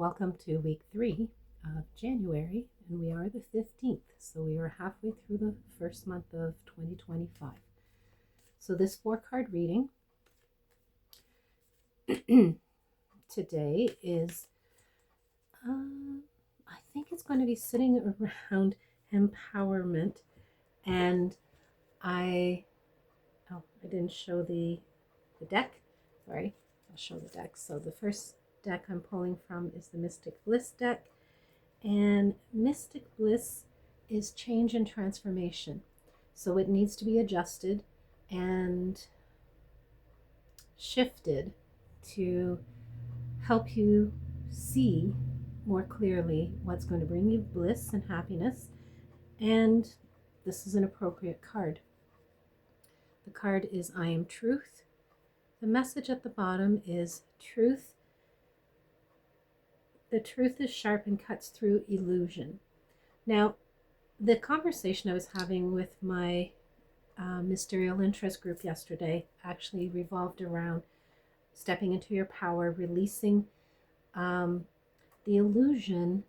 Welcome to week 3 of January, and we are the 15th, so we are halfway through the first month of 2025. So this 4-card reading today is, I think it's going to be sitting around empowerment, and I didn't show the deck. Sorry, I'll show the deck. So the first deck I'm pulling from is the Mystic Bliss deck. And Mystic Bliss is change and transformation. So it needs to be adjusted and shifted to help you see more clearly what's going to bring you bliss and happiness. And this is an appropriate card. The card is I Am Truth. The message at the bottom is truth. The truth is sharp and cuts through illusion. Now, the conversation I was having with my Mysterial Interest group yesterday actually revolved around stepping into your power, releasing the illusion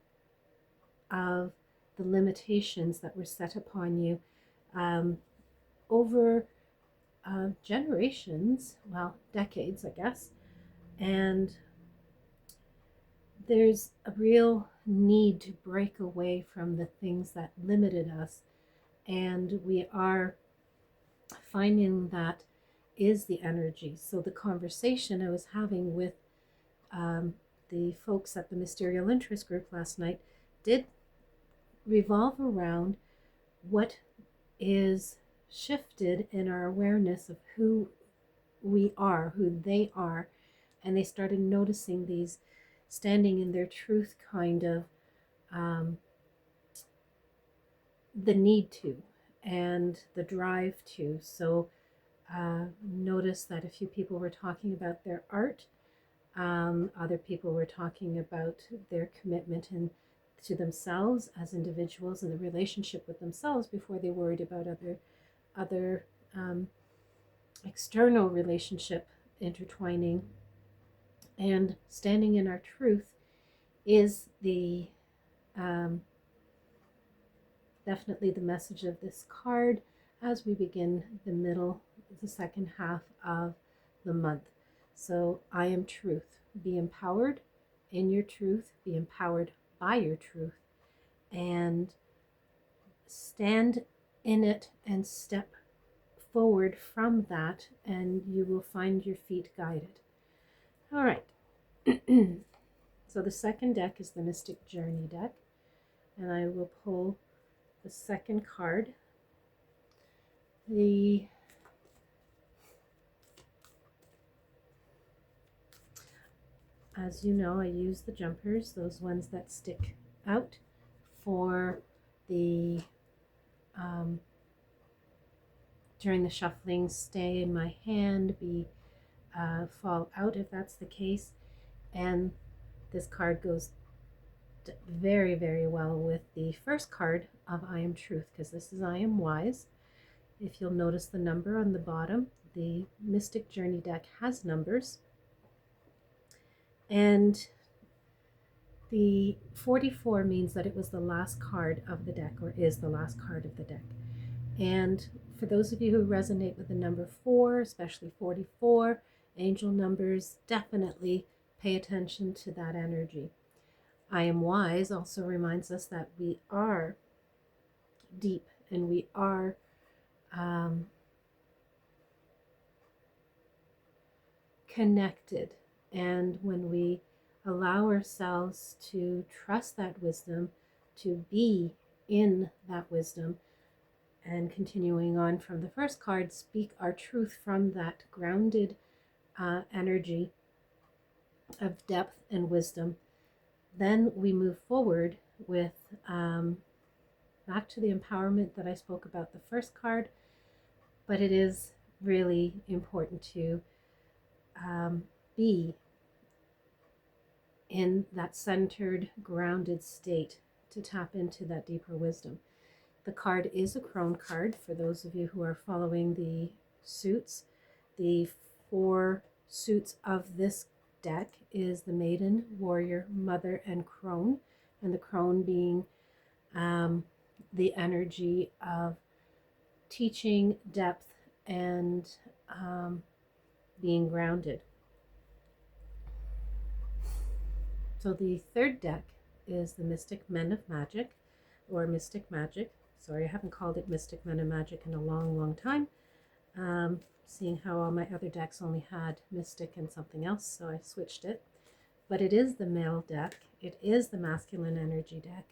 of the limitations that were set upon you over generations, well, decades, I guess. And there's a real need to break away from the things that limited us, and we are finding that is the energy. So the conversation I was having with the folks at the Mysterial Interest group last night did revolve around what is shifted in our awareness of who we are, who they are, and they started noticing these standing in their truth kind of the need to and the drive to. So notice that a few people were talking about their art. Other people were talking about their commitment to themselves as individuals and the relationship with themselves before they worried about other external relationship intertwining. And standing in our truth is the definitely the message of this card as we begin the second half of the month. So I am truth. Be empowered in your truth. Be empowered by your truth. And stand in it and step forward from that, and you will find your feet guided. All right. So the second deck is the Mystic Journey deck, and I will pull the second card. As you know, I use the jumpers, those ones that stick out, for the during the shuffling, stay in my hand, fall out if that's the case. And this card goes very, very well with the first card of I Am Truth, because this is I Am Wise. If you'll notice the number on the bottom, the Mystic Journey deck has numbers. And the 44 means that it was the last card of the deck, or is the last card of the deck. And for those of you who resonate with the number 4, especially 44, angel numbers, definitely pay attention to that energy. I Am Wise also reminds us that we are deep and we are connected. And when we allow ourselves to trust that wisdom, to be in that wisdom, and continuing on from the first card, speak our truth from that grounded energy of depth and wisdom, then we move forward with back to the empowerment that I spoke about the first card. But it is really important to be in that centered, grounded state to tap into that deeper wisdom. The card is a crone card for those of you who are following the suits. The 4 suits of this deck is the Maiden, Warrior, Mother, and Crone. And the Crone being the energy of teaching, depth, and being grounded. So the third deck is the Mystic Men of Magic, or Mystic Magic. Sorry, I haven't called it Mystic Men of Magic in a long, long time. Seeing how all my other decks only had Mystic and something else, so I switched it. But it is the male deck. It is the masculine energy deck.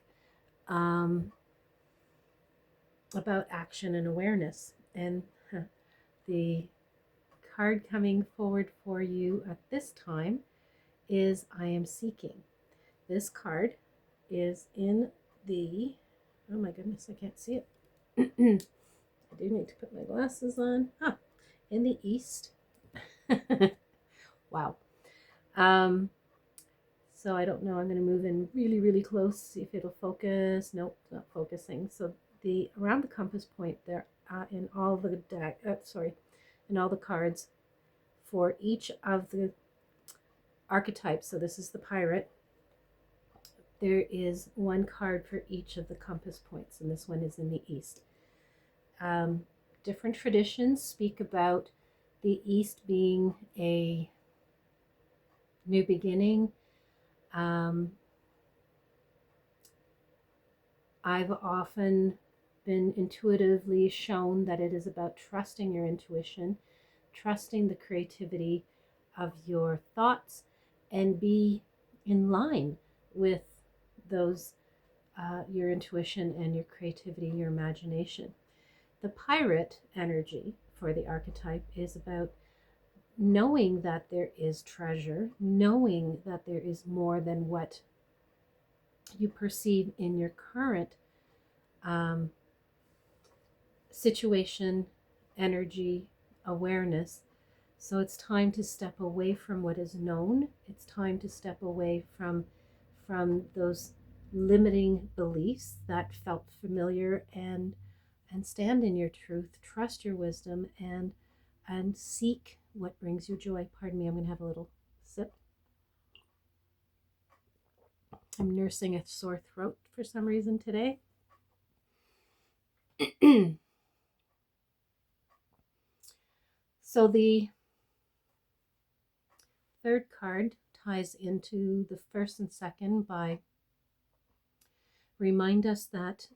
About action and awareness. And the card coming forward for you at this time is I Am Seeking. This card is in the, oh my goodness, I can't see it. I do need to put my glasses on. In the East. Wow. So I don't know, I'm going to move in really, really close, see if it'll focus. Nope, not focusing. So the around the compass point there in all the deck, in all the cards for each of the archetypes. So this is the pirate. There is one card for each of the compass points, and this one is in the East. Different traditions speak about the East being a new beginning. I've often been intuitively shown that it is about trusting your intuition, trusting the creativity of your thoughts, and be in line with those, your intuition and your creativity, your imagination. The pirate energy for the archetype is about knowing that there is treasure, knowing that there is more than what you perceive in your current situation, energy, awareness. So it's time to step away from what is known. It's time to step away from those limiting beliefs that felt familiar, and stand in your truth, trust your wisdom, and seek what brings you joy. Pardon me, I'm going to have a little sip. I'm nursing a sore throat for some reason today. So the third card ties into the first and second by remind us that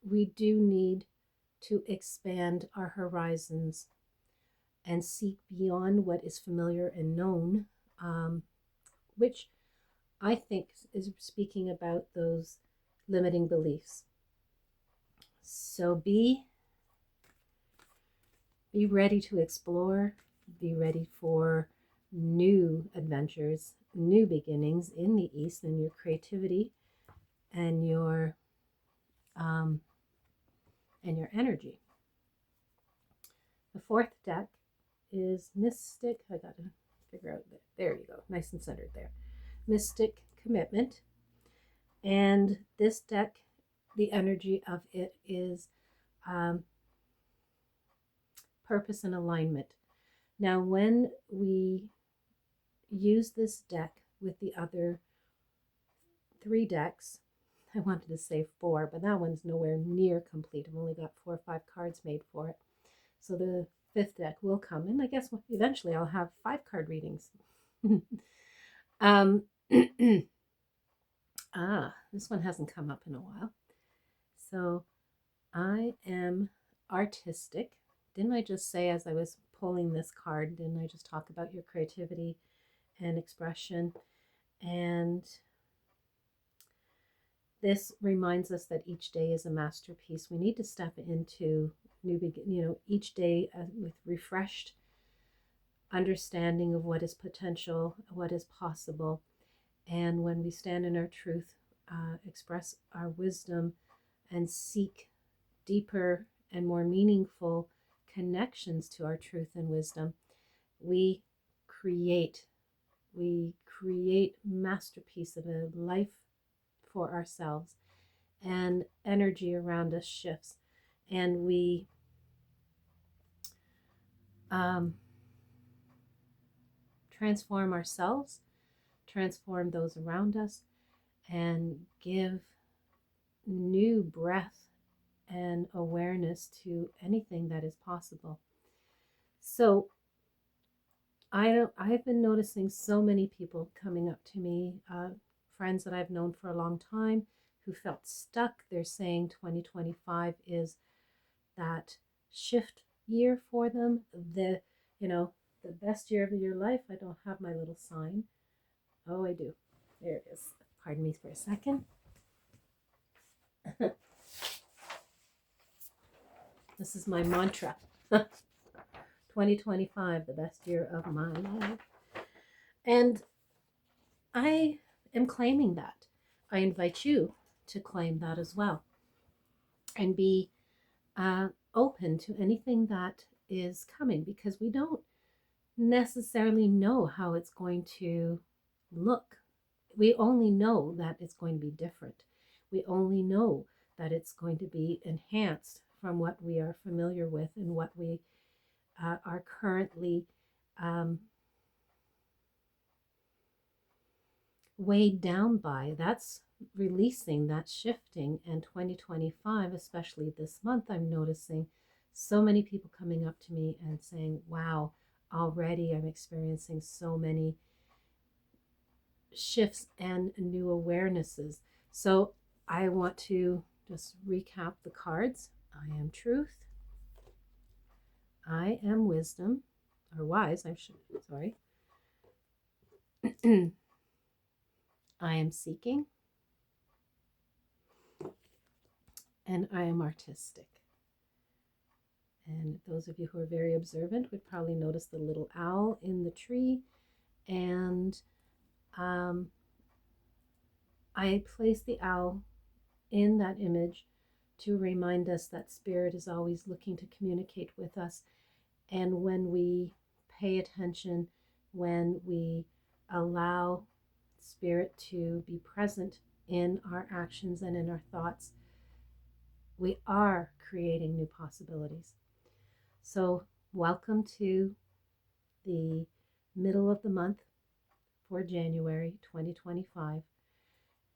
we do need to expand our horizons and seek beyond what is familiar and known, which I think is speaking about those limiting beliefs. So be ready to explore, be ready for new adventures, new beginnings in the East, and your creativity and your energy. The fourth deck is Mystic. I gotta figure out that. There you go, nice and centered there. Mystic Commitment. And this deck, the energy of it is purpose and alignment. Now, when we use this deck with the other 3 decks, I wanted to say 4, but that one's nowhere near complete. I've only got 4 or 5 cards made for it. So the 5th deck will come, and I guess eventually I'll have 5 card readings. This one hasn't come up in a while. So I am artistic. Didn't I just say, as I was pulling this card, didn't I just talk about your creativity and expression? And this reminds us that each day is a masterpiece. We need to step into each day with refreshed understanding of what is potential, what is possible. And when we stand in our truth, express our wisdom, and seek deeper and more meaningful connections to our truth and wisdom, we create masterpiece of a life for ourselves, and energy around us shifts, and we transform ourselves, transform those around us, and give new breath and awareness to anything that is possible. So I've been noticing so many people coming up to me, friends that I've known for a long time who felt stuck. They're saying 2025 is that shift year for them, the the best year of your life. I don't have my little sign. Oh, I do. There it is. Pardon me for a second. This is my mantra. 2025, the best year of my life. And I am claiming that. I invite you to claim that as well and be open to anything that is coming, because we don't necessarily know how it's going to look. We only know that it's going to be different. We only know that it's going to be enhanced from what we are familiar with and what we are currently weighed down by. That's releasing, that's shifting. And 2025, especially this month, I'm noticing so many people coming up to me and saying, wow, already I'm experiencing so many shifts and new awarenesses. So I want to just recap the cards. I am truth. I am wisdom, or wise, sorry. I am seeking. And I am artistic. And those of you who are very observant would probably notice the little owl in the tree. And I place the owl in that image to remind us that spirit is always looking to communicate with us. And when we pay attention, when we allow spirit to be present in our actions and in our thoughts, we are creating new possibilities. So welcome to the middle of the month for January 2025.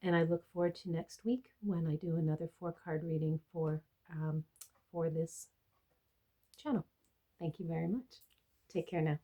And I look forward to next week when I do another 4-card reading for this channel. Thank you very much. Take care now.